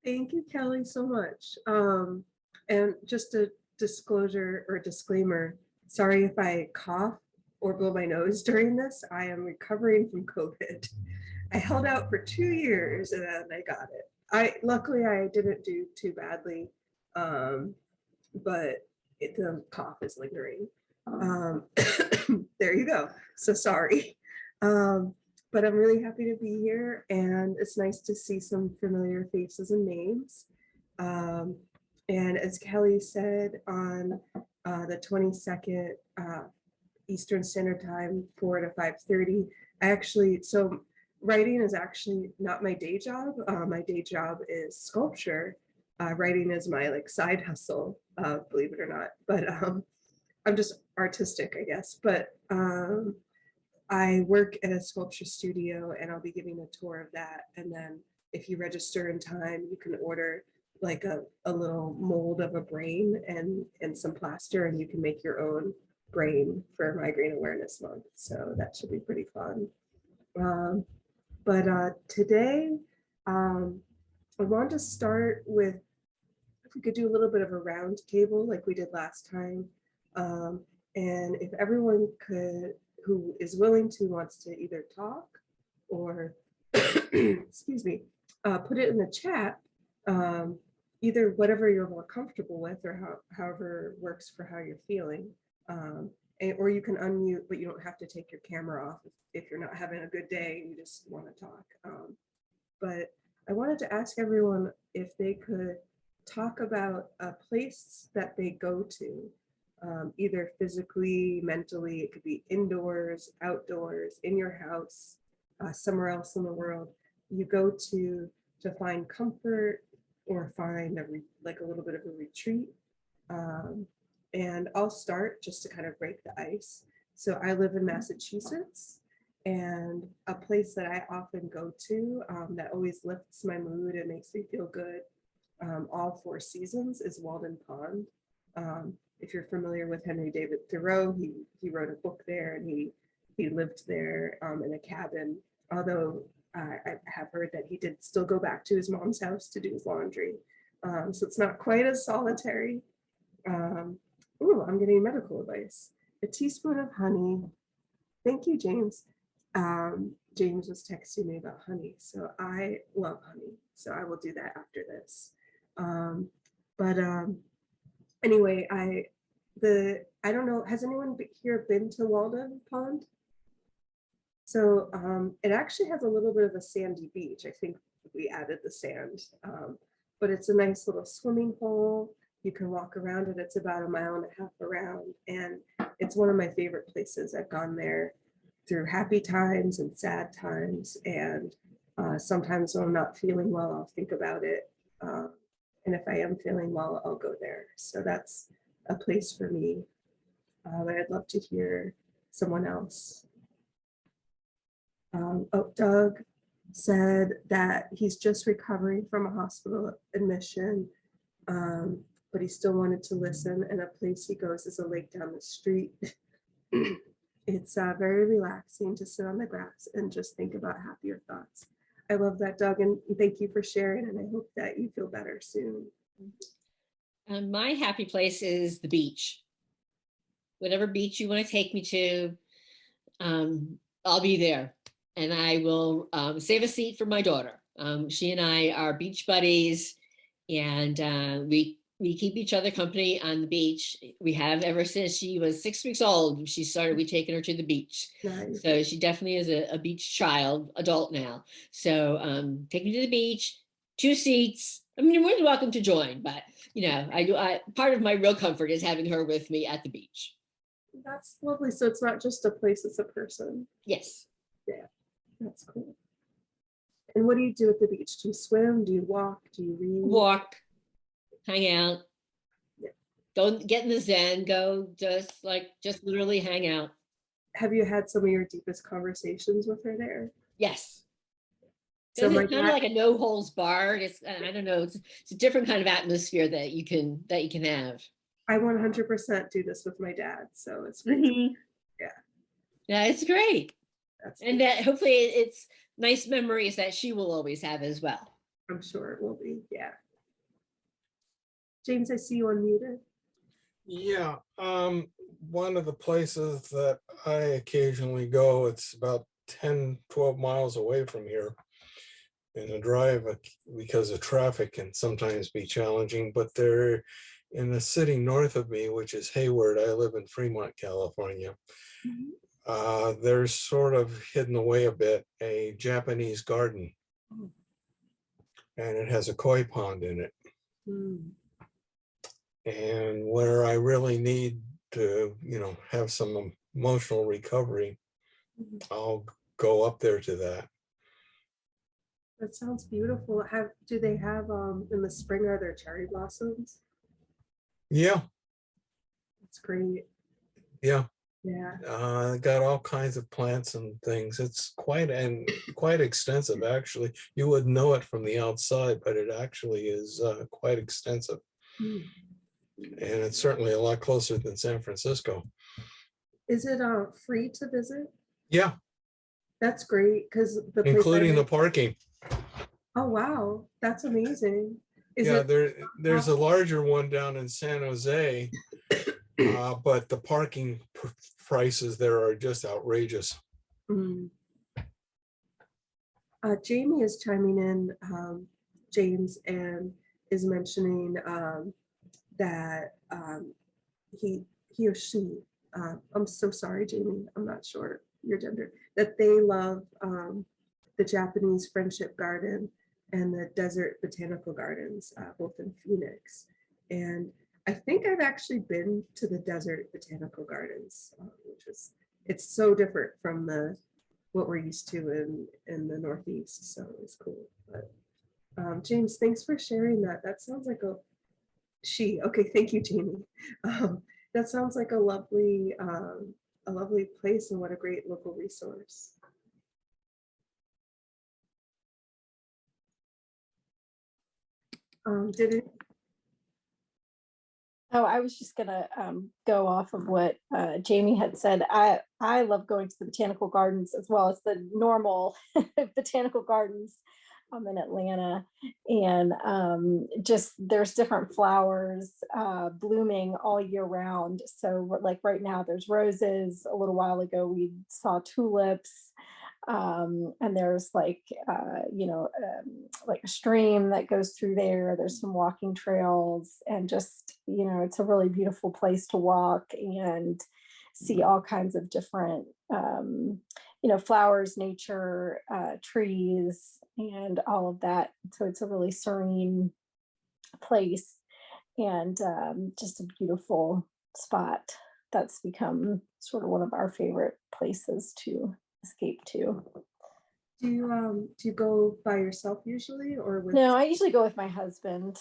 Thank you, Kelly, so much. And just a disclosure or disclaimer, sorry if I cough or blow my nose during this. I am recovering from COVID. I held out for 2 years and then I got it. Luckily I didn't do too badly, um, but the cough is lingering. Um, there you go. So sorry. Um, but I'm really happy to be here, and it's nice to see some familiar faces and names. Um, and as Kelly said, on the 22nd Eastern Standard Time, 4 to 5:30, so writing is actually not my day job. My day job is sculpture. Writing is my like side hustle, believe it or not. But I'm just artistic, I guess. But I work at a sculpture studio and I'll be giving a tour of that. And then if you register in time, you can order like a little mold of a brain and some plaster, and you can make your own brain for Migraine Awareness Month. So that should be pretty fun. Um, but today, um, I want to start with, if we could do a little bit of a round table like we did last time. Um, and if everyone could, who is willing to, wants to either talk or, excuse me, put it in the chat, either whatever you're more comfortable with or however works for how you're feeling. Or you can unmute, but you don't have to take your camera off if you're not having a good day and you just want to talk. But I wanted to ask everyone if they could talk about a place that they go to, either physically, mentally. It could be indoors, outdoors, in your house, somewhere else in the world. You go to find comfort or find like a little bit of a retreat. And I'll start just to kind of break the ice. So I live in Massachusetts, and a place that I often go to that always lifts my mood and makes me feel good all 4 seasons is Walden Pond. If you're familiar with Henry David Thoreau, he wrote a book there, and he lived there in a cabin. Although I have heard that he did still go back to his mom's house to do his laundry. So it's not quite as solitary. I'm getting medical advice. A teaspoon of honey. Thank you, James. James was texting me about honey, so I love honey. So I will do that after this. But anyway, I don't know, has anyone here been to Walden Pond? So it actually has a little bit of a sandy beach. I think we added the sand, but it's a nice little swimming hole. You can walk around it. It's about 1.5 miles around, and it's one of my favorite places. I've gone there through happy times and sad times, and sometimes when I'm not feeling well, I'll think about it. And if I am feeling well, I'll go there. So that's a place for me. But I'd love to hear someone else. Doug said that he's just recovering from a hospital admission, but he still wanted to listen, and a place he goes is a lake down the street. It's very relaxing to sit on the grass and just think about happier thoughts. I love that, Doug, and thank you for sharing, and I hope that you feel better soon. My happy place is the beach. Whatever beach you want to take me to, I'll be there, and I will save a seat for my daughter. She and I are beach buddies, and we keep each other company on the beach. We have ever since she was 6 weeks old. We taken her to the beach. Nice. So she definitely is a beach child, adult now. So take me to the beach, 2 seats. I mean, you're more than welcome to join, but part of my real comfort is having her with me at the beach. That's lovely. So it's not just a place, it's a person. Yes. Yeah, that's cool. And what do you do at the beach? Do you swim? Do you walk? Do you read? Walk, hang out. Yeah. Don't get in the Zen, go just literally hang out. Have you had some of your deepest conversations with her there? Yes. So it's kind of like a no holds barred. I don't know. It's a different kind of atmosphere that you can have. I 100% do this with my dad, so it's great. Mm-hmm. Yeah, it's great. And that hopefully it's nice memories that she will always have as well. I'm sure it will be. Yeah. James, I see you unmuted. Yeah, one of the places that I occasionally go, it's about 10, 12 miles away from here. And the drive, because of traffic, can sometimes be challenging, but they're in the city north of me, which is Hayward. I live in Fremont, California. There's sort of hidden away a bit, a Japanese garden, and it has a koi pond in it. And where I really need to, have some emotional recovery, I'll go up there to that. That sounds beautiful. Do they have in the spring, are there cherry blossoms? Yeah, That's great. yeah. Yeah. Got all kinds of plants and things. It's quite extensive, actually. You wouldn't know it from the outside, but it actually is quite extensive. Mm. And it's certainly a lot closer than San Francisco. Is it free to visit? Yeah, That's great because the place including the parking. Oh wow, that's amazing. Is Yeah, it there's a larger one down in San Jose, but the parking prices there are just outrageous. Mm. Jamie is chiming in, James, and is mentioning that he or she, I'm so sorry, Jamie, I'm not sure your gender, that they love the Japanese Friendship Garden and the Desert Botanical Gardens, both in Phoenix. And I think I've actually been to the Desert Botanical Gardens, which is, it's so different from what we're used to in the Northeast. So it's cool. But James, thanks for sharing that. That sounds like okay, thank you, Jamie. That sounds like a lovely place, and what a great local resource. Did it? Oh, I was just gonna go off of what Jamie had said. I love going to the botanical gardens as well as the normal botanical gardens. I'm in Atlanta, and just there's different flowers blooming all year round. So like right now there's roses. A little while ago we saw tulips. And there's like like a stream that goes through there. There's some walking trails, and just it's a really beautiful place to walk and see all kinds of different flowers, nature, trees, and all of that. So it's a really serene place, and just a beautiful spot that's become sort of one of our favorite places to escape to. Do you go by yourself usually, or with? No, I usually go with my husband.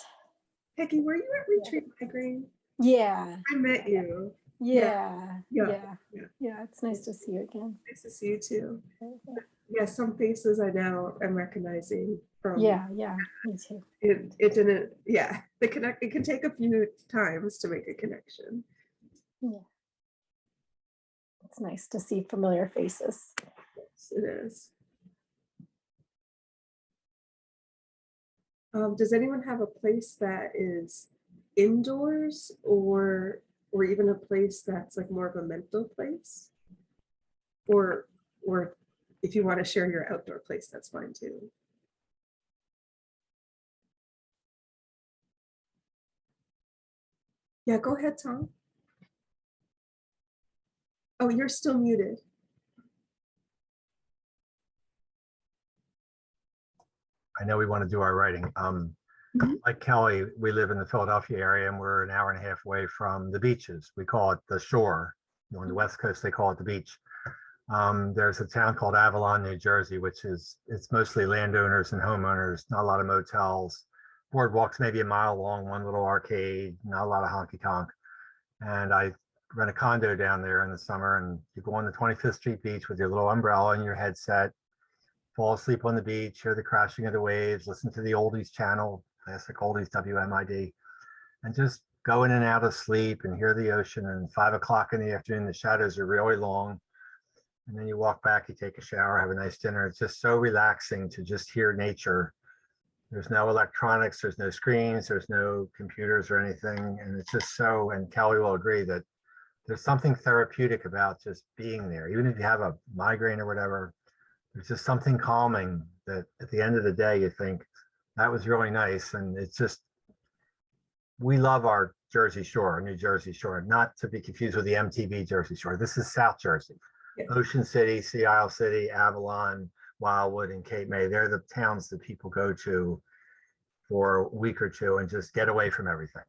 Peggy, were you at Retreat Migraine? Yeah. I met you. Yeah. Yeah. It's nice to see you again. Nice to see you too. Yeah, some faces I now am recognizing from. Yeah, me too. It didn't. Yeah, it can take a few times to make a connection. Yeah. It's nice to see familiar faces. Yes, it is. Does anyone have a place that is indoors, or even a place that's like more of a mental place? Or if you want to share your outdoor place, that's fine too. Yeah, go ahead, Tom. Oh, you're still muted. I know we want to do our writing. Like Kelly, we live in the Philadelphia area, and we're an hour and a half away from the beaches. We call it the shore. On the West Coast, they call it the beach. There's a town called Avalon, New Jersey, it's mostly landowners and homeowners, not a lot of motels. Boardwalks maybe a mile long, one little arcade, not a lot of honky tonk. And I rent a condo down there in the summer, and you go on the 25th Street beach with your little umbrella and your headset, fall asleep on the beach, hear the crashing of the waves, listen to the oldies channel, classic oldies WMID, and just go in and out of sleep and hear the ocean. And 5 o'clock in the afternoon, the shadows are really long. And then you walk back, you take a shower, have a nice dinner. It's just so relaxing to just hear nature There's no electronics, there's no screens, there's no computers or anything. And it's just so, and Kelly will agree that there's something therapeutic about just being there. Even if you have a migraine or whatever, there's just something calming that at the end of the day, you think that was really nice. And it's just, we love our Jersey Shore, New Jersey Shore, not to be confused with the MTV Jersey Shore. This is South Jersey. Yeah. Ocean City, Sea Isle City, Avalon, Wildwood, and Cape May. They're the towns that people go to for a week or two and just get away from everything.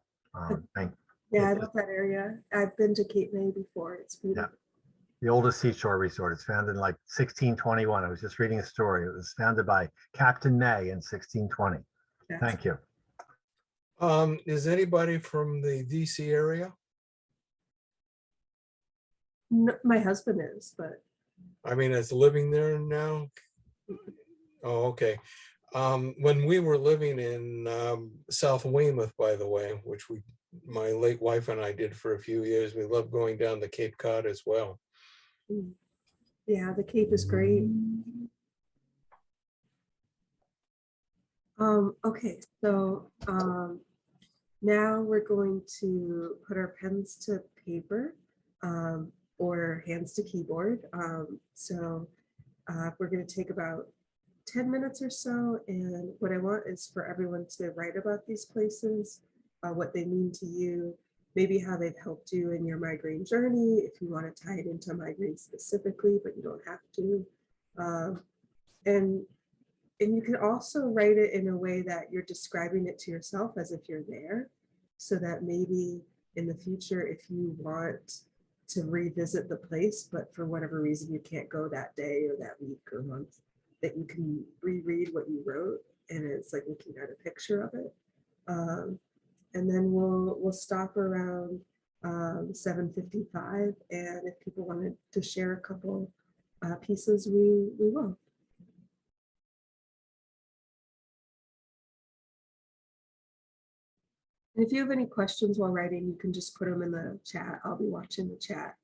Yeah, I love that area. I've been to Cape May before. It's beautiful. The oldest seashore resort. It's founded in like 1621. I was just reading a story. It was founded by Captain May in 1620. Yes. Thank you. Is anybody from the DC area? No, my husband is, but I mean, is living there now? Oh, okay. When we were living in South Weymouth, by the way, which my late wife and I did for a few years, we loved going down to Cape Cod as well. yeah, the Cape is great. Okay, so now we're going to put our pens to paper or hands to keyboard. We're going to take about 10 minutes or so. And what I want is for everyone to write about these places, what they mean to you, maybe how they've helped you in your migraine journey, if you want to tie it into migraine specifically, but you don't have to. And you can also write it in a way that you're describing it to yourself as if you're there, so that maybe in the future, if you want to revisit the place, but for whatever reason you can't go that day or that week or month, that you can reread what you wrote, and it's like looking at a picture of it. And then we'll stop around 7:55, and if people wanted to share a couple pieces, we will. And if you have any questions while writing, you can just put them in the chat. I'll be watching the chat.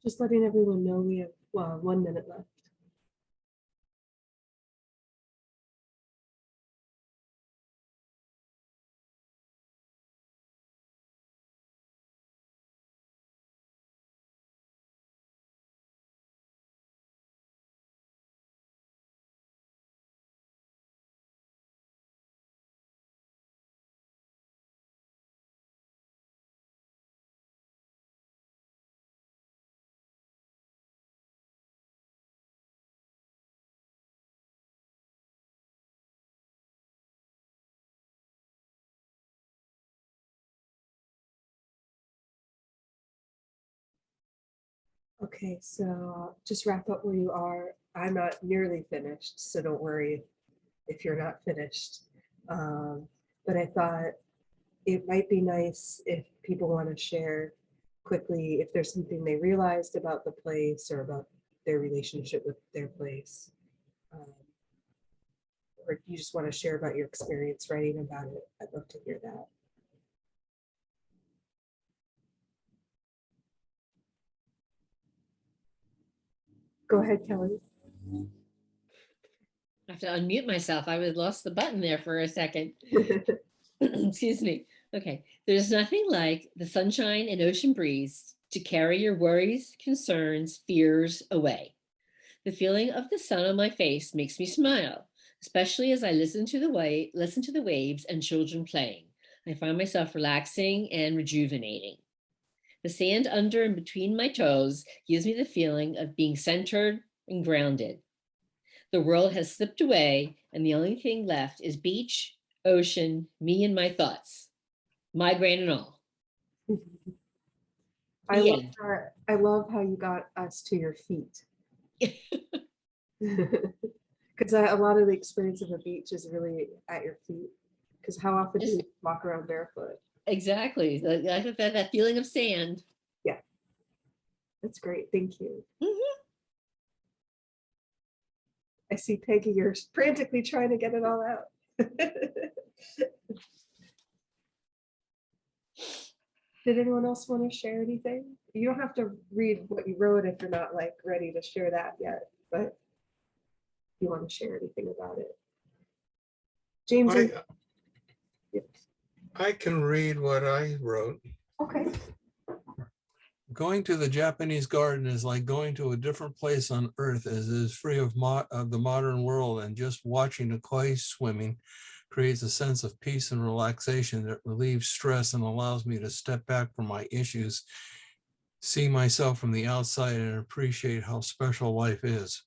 Just letting everyone know we have 1 minute left. Okay, so just wrap up where you are. I'm not nearly finished, so don't worry if you're not finished. But I thought it might be nice if people want to share quickly if there's something they realized about the place or about their relationship with their place. Or you just want to share about your experience writing about it. I'd love to hear that. Go ahead, Kelly. I have to unmute myself. I was lost the button there for a second. Excuse me. Okay. There's nothing like the sunshine and ocean breeze to carry your worries, concerns, fears away. The feeling of the sun on my face makes me smile, especially as I listen to the waves and children playing. I find myself relaxing and rejuvenating. The sand under and between my toes gives me the feeling of being centered and grounded. The world has slipped away, and the only thing left is beach, ocean, me and my thoughts, migraine and all. I The love end. that. I love how you got us to your feet. Because a lot of the experience of a beach is really at your feet. Because how often do Yes. you walk around barefoot? Exactly. That feeling of sand. Yeah, that's great. Thank you. Mhm. I see Peggy, you're frantically trying to get it all out. Did anyone else want to share anything? You don't have to read what you wrote if you're not like ready to share that yet, but if you want to share anything about it. James, I can read what I wrote. okay. Going to the Japanese garden is like going to a different place on earth, as it is free of the modern world, and just watching the koi swimming creates a sense of peace and relaxation that relieves stress and allows me to step back from my issues, see myself from the outside, and appreciate how special life is.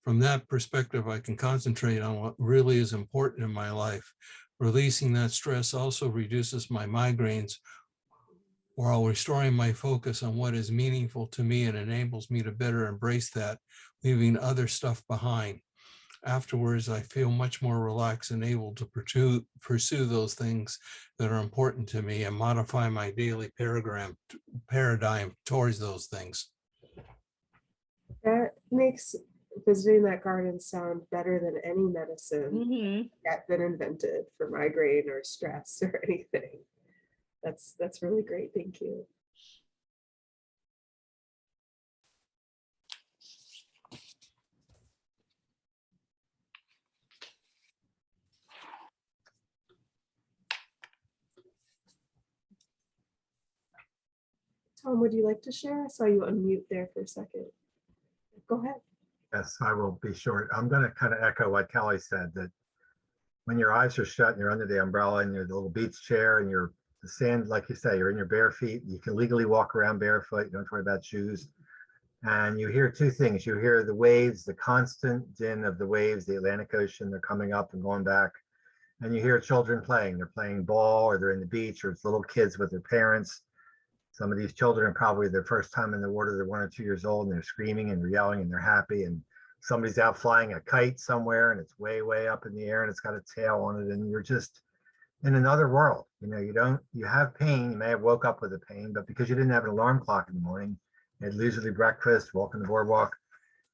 From that perspective, I can concentrate on what really is important in my life. Releasing that stress also reduces my migraines, while restoring my focus on what is meaningful to me and enables me to better embrace that, leaving other stuff behind. Afterwards, I feel much more relaxed and able to pursue those things that are important to me and modify my daily paradigm towards those things. That makes visiting that garden sound better than any medicine Mhm. that's been invented for migraine or stress or anything. That's really great. Thank you. Tom, would you like to share? I saw you unmute there for a second. Go ahead. Yes, I will be short. I'm going to kind of echo what Kelly said, that when your eyes are shut and you're under the umbrella and you're the little beach chair and you're the sand, like you say, you're in your bare feet, you can legally walk around barefoot, you don't have to worry about shoes. And you hear two things. You hear the waves, the constant din of the waves, the Atlantic Ocean, they're coming up and going back. And you hear children playing. They're playing ball, or they're in the beach, or it's little kids with their parents. Some of these children are probably their first time in the water. They're 1 or 2 years old, and they're screaming and they're yelling and they're happy. And somebody's out flying a kite somewhere, and it's way, way up in the air, and it's got a tail on it, and you're just in another world. You have pain. You may have woke up with a pain, but because you didn't have an alarm clock in the morning, you had leisurely breakfast, walking the boardwalk,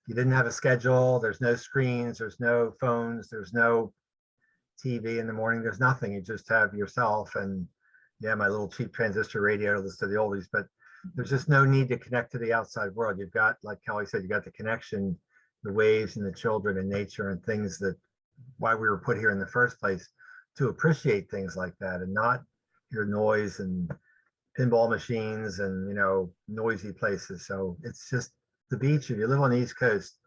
you didn't have a schedule, there's no screens, there's no phones, there's no TV in the morning, there's nothing. You just have yourself and, yeah, my little cheap transistor radio to listen to the oldies. But there's just no need to connect to the outside world. You've got, like Kelly said, you got the connection, the waves and the children and nature and things that why we were put here in the first place, to appreciate things like that and not hear noise and pinball machines and, noisy places. So it's just the beach. If you live on the East Coast,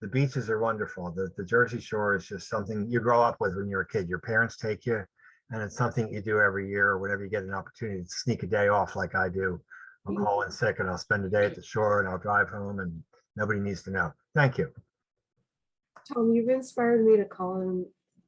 the beaches are wonderful. The Jersey Shore is just something you grow up with when you're a kid. Your parents take you, and it's something you do every year or whenever you get an opportunity to sneak a day off like I do. I'll call in sick and I'll spend a day at the shore and I'll drive home and nobody needs to know. Thank you. Tom, you've inspired me to call in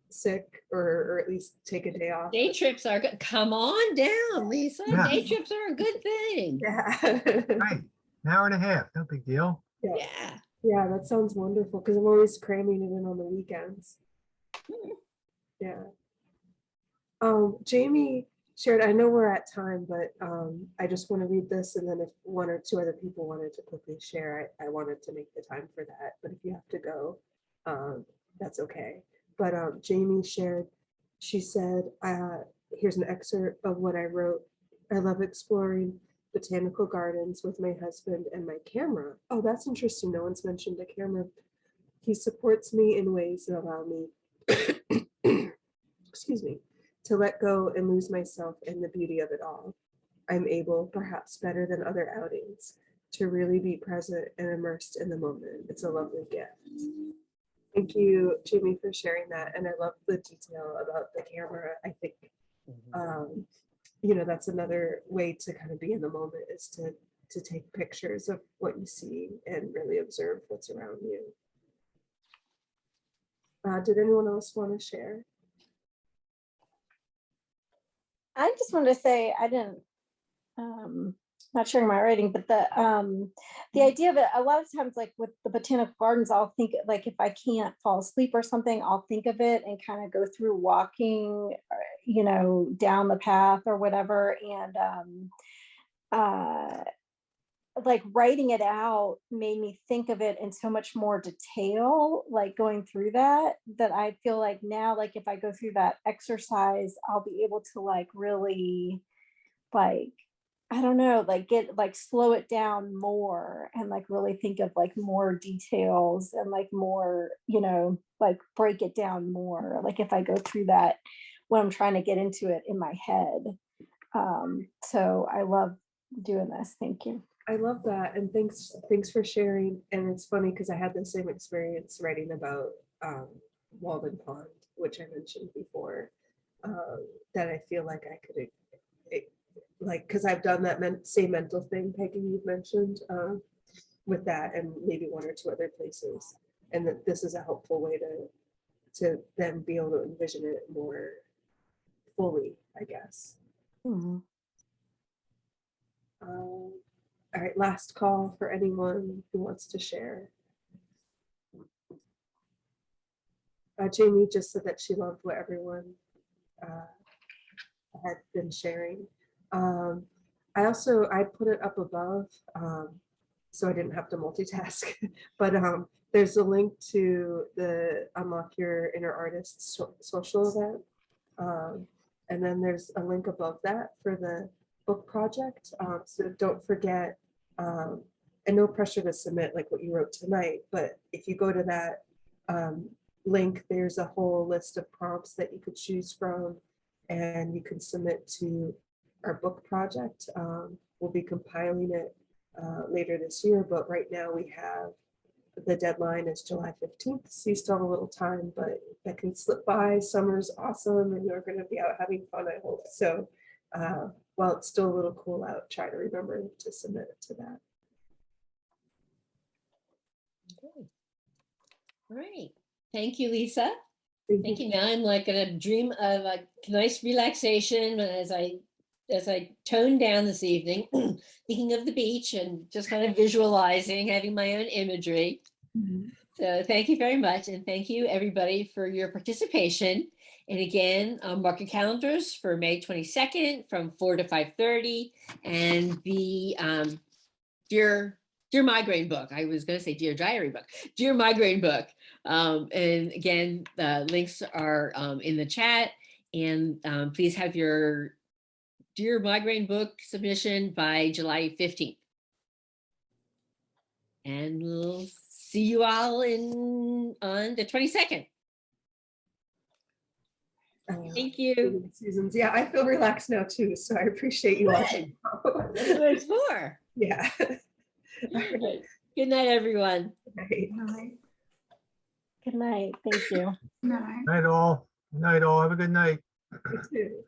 sick or at least take a day off. Day trips are good. Come on down, Lisa. Yeah. Day trips are a good thing. Yeah. Right. An hour and a half. No big deal. Yeah. Yeah, that sounds wonderful because I'm always cramming it in on the weekends. Yeah. Jamie shared, I know we're at time, but I just want to read this, and then if one or two other people wanted to quickly share, I wanted to make the time for that. But if you have to go, that's okay. But Jamie shared, she said, here's an excerpt of what I wrote. I love exploring botanical gardens with my husband and my camera. Oh, that's interesting. No one's mentioned a camera. He supports me in ways that allow me, excuse me, to let go and lose myself in the beauty of it all. I'm able, perhaps better than other outings, to really be present and immersed in the moment. It's a lovely gift. Thank you, Jamie, for sharing that. And I love the detail about the camera. I think that's another way to kind of be in the moment, is to take pictures of what you see and really observe what's around you. Did anyone else want to share? I just wanted to say I didn't not sharing my writing, but the idea of it, a lot of times, like with the botanical gardens, I'll think, like, if I can't fall asleep or something, I'll think of it and kind of go through walking, down the path or whatever. And like writing it out made me think of it in so much more detail, like going through that I feel like now, like if I go through that exercise, I'll be able to like really, like, I don't know, like get, like slow it down more and like really think of like more details and like more, like break it down more. Like if I go through that when I'm trying to get into it in my head. So I love doing this. Thank you. I love that, and thanks for sharing. And it's funny because I had the same experience writing about Walden Pond, which I mentioned before. That I feel like I could, because I've done that same mental thing, Peggy, you've mentioned with that, and maybe one or two other places, and that this is a helpful way to then be able to envision it more fully, I guess. Mm-hmm. All right, last call for anyone who wants to share. Jamie just said that she loved what everyone had been sharing. I put it up above, so I didn't have to multitask, but there's a link to the Unlock Your Inner Artist social event. And then there's a link above that for the book project. So don't forget, and no pressure to submit like what you wrote tonight, but if you go to that link, there's a whole list of prompts that you could choose from, and you can submit to our book project. We'll be compiling it later this year, but right now we have the deadline is July 15th, so you still have a little time, but that can slip by. Summer's awesome, and you're going to be out having fun, I hope. So while it's still a little cool out, try to remember to submit it to that. Okay. All right. Thank you, Lisa. Thank you. Now I'm like gonna dream of a nice relaxation as I tone down this evening, thinking of the beach and just kind of visualizing, having my own imagery. Mm-hmm. So thank you very much. And thank you everybody for your participation. And again, mark your calendars for May 22nd from 4 to 5:30. And the Dear Migraine book. I was going to say Dear Diary book. Dear Migraine book. And again, the links are in the chat. And please have your do your migraine book submission by July 15th. And we'll see you all on the 22nd. Thank you. Susan's. Yeah, I feel relaxed now too, so I appreciate you all. Good. That's what it's for. Yeah. Right. Good night, everyone. Right. Good night. Thank you. Night all. Night all. Have a good night. You too.